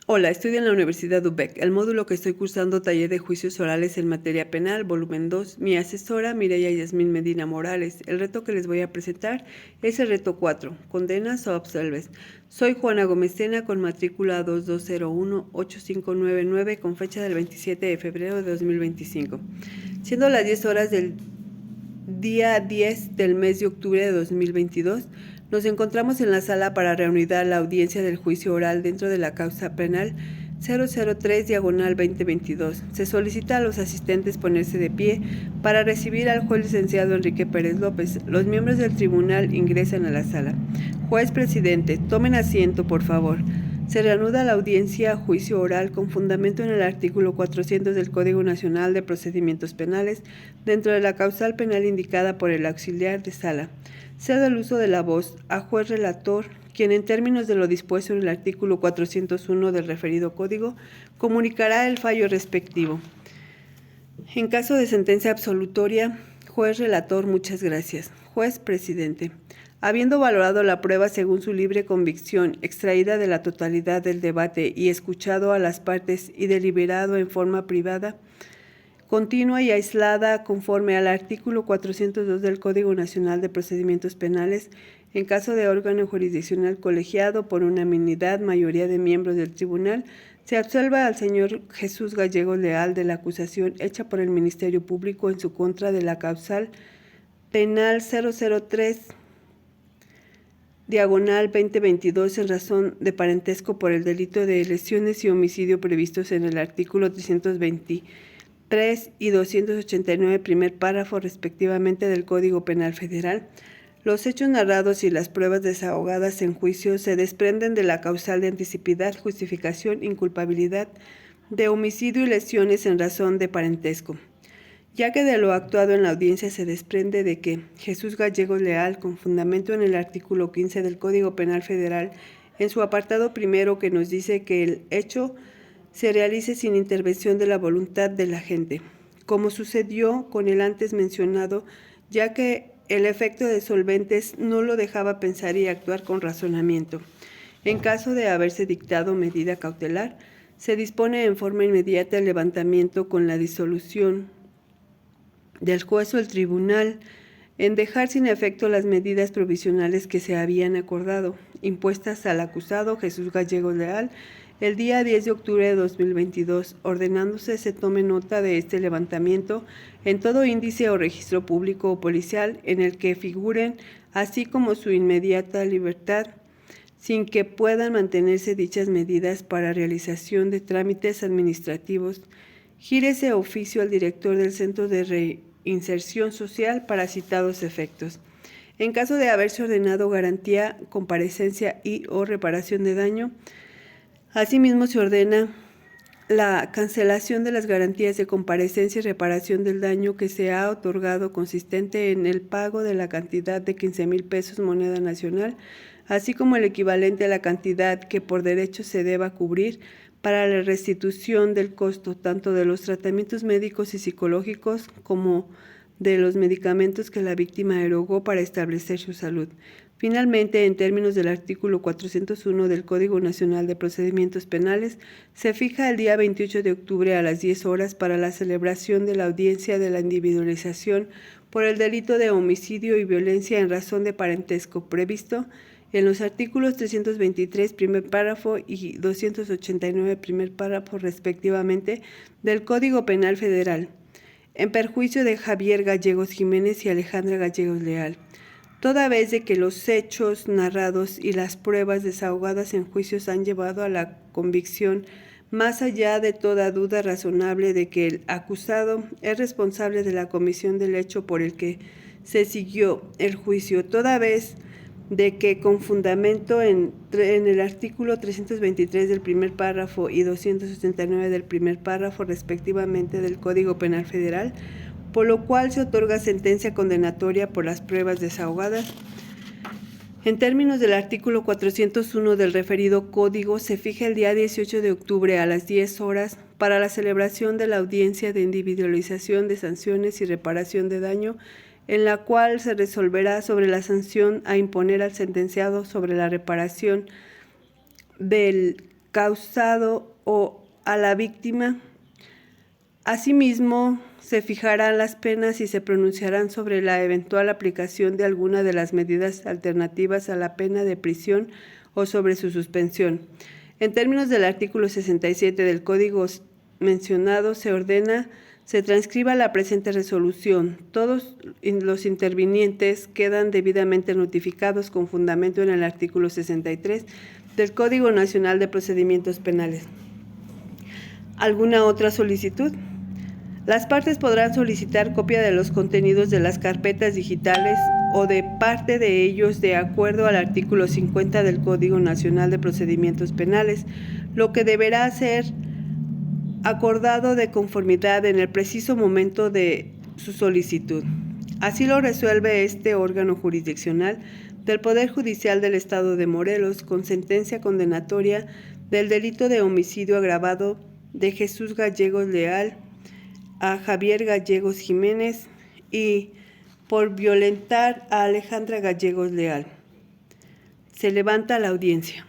Hola, estudio en la Universidad UBEC. El módulo que estoy cursando, taller de juicios orales en materia penal, volumen 2. Mi asesora, Mireya Yasmín Medina Morales. El reto que les voy a presentar es el reto 4, condenas o absolves. Soy Juana Gomezena con matrícula 2201-8599 con fecha del 27 de febrero de 2025. Siendo las 10 horas del día 10 del mes de octubre de 2022, nos encontramos en la sala para reanudar la audiencia del juicio oral dentro de la causa penal 003/2022. Se solicita a los asistentes ponerse de pie para recibir al juez licenciado Enrique Pérez López. Los miembros del tribunal ingresan a la sala. Juez presidente, tomen asiento, por favor. Se reanuda la audiencia a juicio oral con fundamento en el artículo 400 del Código Nacional de Procedimientos Penales dentro de la causal penal indicada por el auxiliar de sala. Cedo el uso de la voz a juez relator, quien en términos de lo dispuesto en el artículo 401 del referido código, comunicará el fallo respectivo. En caso de sentencia absolutoria, juez relator, muchas gracias. Juez presidente, habiendo valorado la prueba según su libre convicción, extraída de la totalidad del debate y escuchado a las partes y deliberado en forma privada, continua y aislada conforme al artículo 402 del Código Nacional de Procedimientos Penales, en caso de órgano jurisdiccional colegiado por unanimidad mayoría de miembros del tribunal, se absuelva al señor Jesús Gallegos Leal de la acusación hecha por el Ministerio Público en su contra de la causal penal 003/2022 en razón de parentesco por el delito de lesiones y homicidio previstos en el artículo 323 y 289, primer párrafo, respectivamente, del Código Penal Federal. Los hechos narrados y las pruebas desahogadas en juicio se desprenden de la causal de anticipadad, justificación, inculpabilidad de homicidio y lesiones en razón de parentesco, ya que de lo actuado en la audiencia se desprende de que Jesús Gallegos Leal, con fundamento en el artículo 15 del Código Penal Federal, en su apartado primero, que nos dice que el hecho se realice sin intervención de la voluntad del agente, como sucedió con el antes mencionado, ya que el efecto de solventes no lo dejaba pensar y actuar con razonamiento. En caso de haberse dictado medida cautelar, se dispone en forma inmediata el levantamiento con la disolución del juez o el tribunal en dejar sin efecto las medidas provisionales que se habían acordado, impuestas al acusado Jesús Gallegos Leal el día 10 de octubre de 2022, ordenándose se tome nota de este levantamiento en todo índice o registro público o policial en el que figuren, así como su inmediata libertad, sin que puedan mantenerse dichas medidas para realización de trámites administrativos. Gírese oficio al director del Centro de Reinserción Social para citados efectos. En caso de haberse ordenado garantía, comparecencia y o reparación de daño, asimismo se ordena la cancelación de las garantías de comparecencia y reparación del daño que se ha otorgado, consistente en el pago de la cantidad de 15,000 pesos moneda nacional, así como el equivalente a la cantidad que por derecho se deba cubrir para la restitución del costo tanto de los tratamientos médicos y psicológicos como de los medicamentos que la víctima erogó para establecer su salud. Finalmente, en términos del artículo 401 del Código Nacional de Procedimientos Penales, se fija el día 28 de octubre a las 10 horas para la celebración de la audiencia de la individualización por el delito de homicidio y violencia en razón de parentesco previsto en los artículos 323, primer párrafo, y 289, primer párrafo, respectivamente, del Código Penal Federal, en perjuicio de Javier Gallegos Jiménez y Alejandra Gallegos Leal, toda vez de que los hechos narrados y las pruebas desahogadas en juicios han llevado a la convicción, más allá de toda duda razonable, de que el acusado es responsable de la comisión del hecho por el que se siguió el juicio, toda vez de que con fundamento en el artículo 323 del primer párrafo y 279 del primer párrafo, respectivamente, del Código Penal Federal, por lo cual se otorga sentencia condenatoria por las pruebas desahogadas. En términos del artículo 401 del referido código, se fija el día 18 de octubre a las 10 horas para la celebración de la audiencia de individualización de sanciones y reparación de daño, en la cual se resolverá sobre la sanción a imponer al sentenciado sobre la reparación del causado o a la víctima. Asimismo, se fijarán las penas y se pronunciarán sobre la eventual aplicación de alguna de las medidas alternativas a la pena de prisión o sobre su suspensión. En términos del artículo 67 del Código mencionado, se ordena se transcriba la presente resolución. Todos los intervinientes quedan debidamente notificados con fundamento en el artículo 63 del Código Nacional de Procedimientos Penales. ¿Alguna otra solicitud? Las partes podrán solicitar copia de los contenidos de las carpetas digitales o de parte de ellos de acuerdo al artículo 50 del Código Nacional de Procedimientos Penales, lo que deberá ser acordado de conformidad en el preciso momento de su solicitud. Así lo resuelve este órgano jurisdiccional del Poder Judicial del Estado de Morelos con sentencia condenatoria del delito de homicidio agravado de Jesús Gallegos Leal a Javier Gallegos Jiménez y por violentar a Alejandra Gallegos Leal. Se levanta la audiencia.